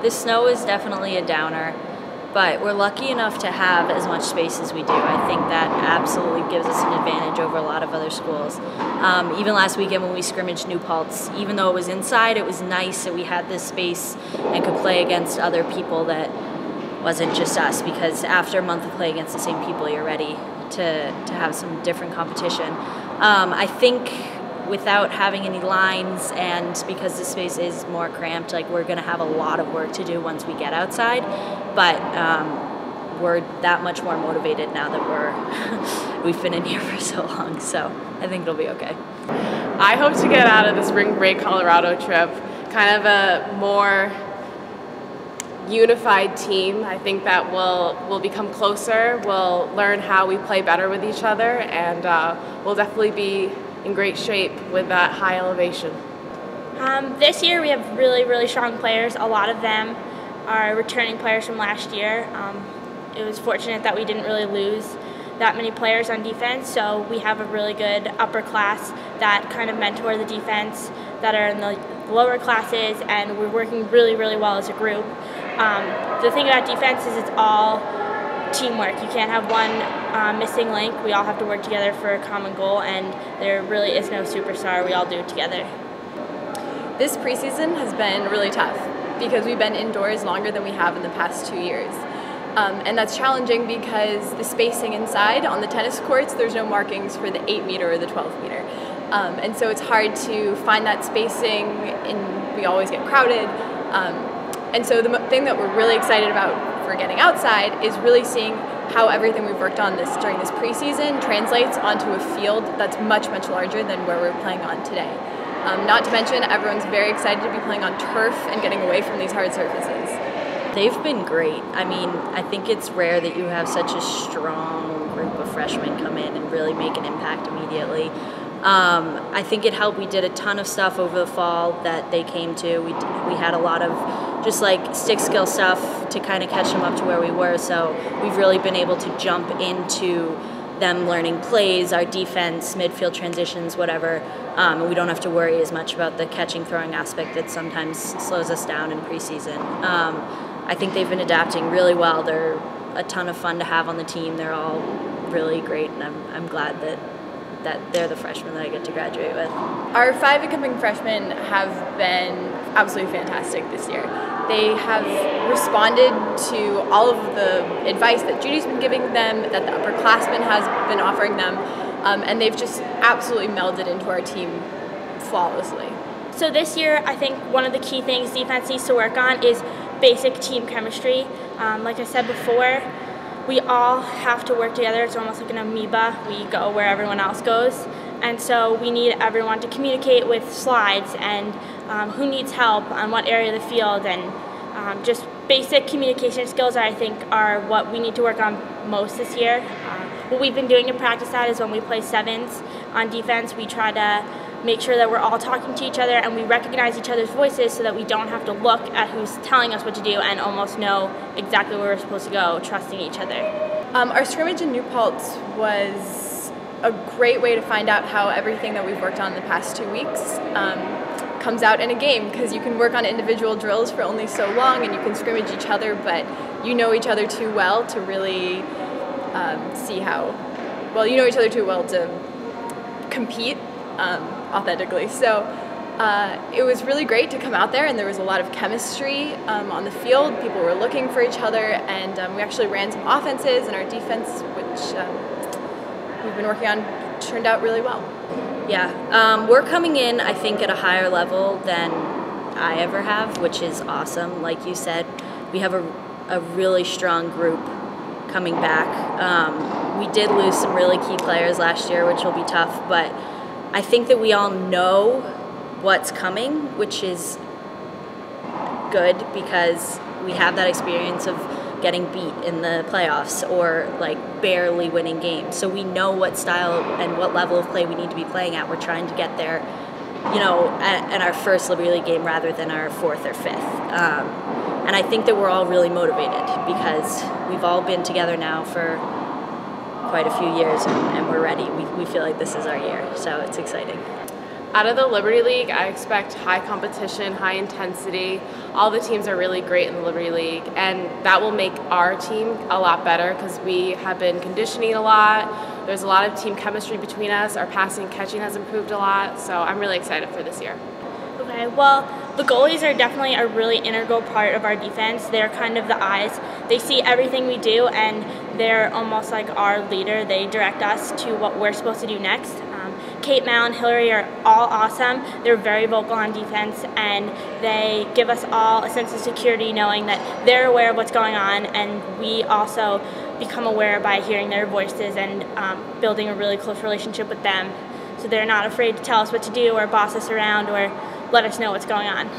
The snow is definitely a downer, but we're lucky enough to have as much space as we do. I think that absolutely gives us an advantage over a lot of other schools. Even last weekend when we scrimmaged New Paltz, even though it was inside, it was nice that we had this space and could play against other people that wasn't just us, because after a month of play against the same people, you're ready to have some different competition. I think without having any lines and because the space is more cramped, like, we're going to have a lot of work to do once we get outside, but we're that much more motivated now that we've been in here for so long, so I think it'll be okay. I hope to get out of the spring break Colorado trip kind of a more unified team. I think that we'll become closer, we'll learn how we play better with each other, and we'll definitely be in great shape with that high elevation. This year we have really strong players. A lot of them are returning players from last year. It was fortunate that we didn't really lose that many players on defense, so we have a really good upper class that kind of mentor the defense that are in the lower classes, and we're working really well as a group. The thing about defense is it's all teamwork. You can't have one missing link. We all have to work together for a common goal, and there really is no superstar. We all do it together. This preseason has been really tough because we've been indoors longer than we have in the past 2 years. And that's challenging because the spacing inside on the tennis courts, there's no markings for the 8-meter or the 12-meter. And so it's hard to find that spacing, and we always get crowded. And so the thing that we're really excited about for getting outside is really seeing how everything we've worked on during this preseason translates onto a field that's much larger than where we're playing on today. Not to mention, everyone's very excited to be playing on turf and getting away from these hard surfaces. They've been great. I mean, I think it's rare that you have such a strong group of freshmen come in and really make an impact immediately. I think it helped. We did a ton of stuff over the fall that they came to. We had a lot of just like stick skill stuff to kind of catch them up to where we were. So we've really been able to jump into them learning plays, our defense, midfield transitions, whatever. And we don't have to worry as much about the catching, throwing aspect that sometimes slows us down in preseason. I think they've been adapting really well. They're a ton of fun to have on the team. They're all really great, and I'm glad that they're the freshmen that I get to graduate with. Our 5 incoming freshmen have been absolutely fantastic this year. They have responded to all of the advice that Judy's been giving them, that the upperclassmen has been offering them, and they've just absolutely melded into our team flawlessly. So this year, I think one of the key things defense needs to work on is basic team chemistry. Like I said before, we all have to work together. It's almost like an amoeba. We go where everyone else goes. And so we need everyone to communicate with slides and who needs help on what area of the field, and just basic communication skills I think are what we need to work on most this year. What we've been doing to practice that is when we play sevens on defense, we try to make sure that we're all talking to each other and we recognize each other's voices so that we don't have to look at who's telling us what to do and almost know exactly where we're supposed to go, trusting each other. Our scrimmage in New Paltz was a great way to find out how everything that we've worked on the past 2 weeks comes out in a game, because you can work on individual drills for only so long and you can scrimmage each other, but you know each other too well to really see how, well, you know each other too well to compete authentically. So it was really great to come out there, and there was a lot of chemistry on the field. People were looking for each other, and we actually ran some offenses, and our defense, which we've been working on, turned out really well. Yeah, we're coming in, I think, at a higher level than I ever have, which is awesome. Like you said, we have a really strong group coming back. We did lose some really key players last year, which will be tough, but I think that we all know what's coming, which is good because we have that experience of getting beat in the playoffs or like barely winning games. So we know what style and what level of play we need to be playing at. We're trying to get there, you know, at our first Liberty League game rather than our 4th or 5th. And I think that we're all really motivated because we've all been together now for quite a few years, and we're ready. We feel like this is our year, so it's exciting. Out of the Liberty League, I expect high competition, high intensity. All the teams are really great in the Liberty League, and that will make our team a lot better because we have been conditioning a lot. There's a lot of team chemistry between us. Our passing and catching has improved a lot, so I'm really excited for this year. Okay, well, the goalies are definitely a really integral part of our defense. They're kind of the eyes. They see everything we do, and they're almost like our leader. They direct us to what we're supposed to do next. Kate, Mal, and Hillary are all awesome. They're very vocal on defense, and they give us all a sense of security knowing that they're aware of what's going on, and we also become aware by hearing their voices and building a really close relationship with them. So they're not afraid to tell us what to do or boss us around or let us know what's going on.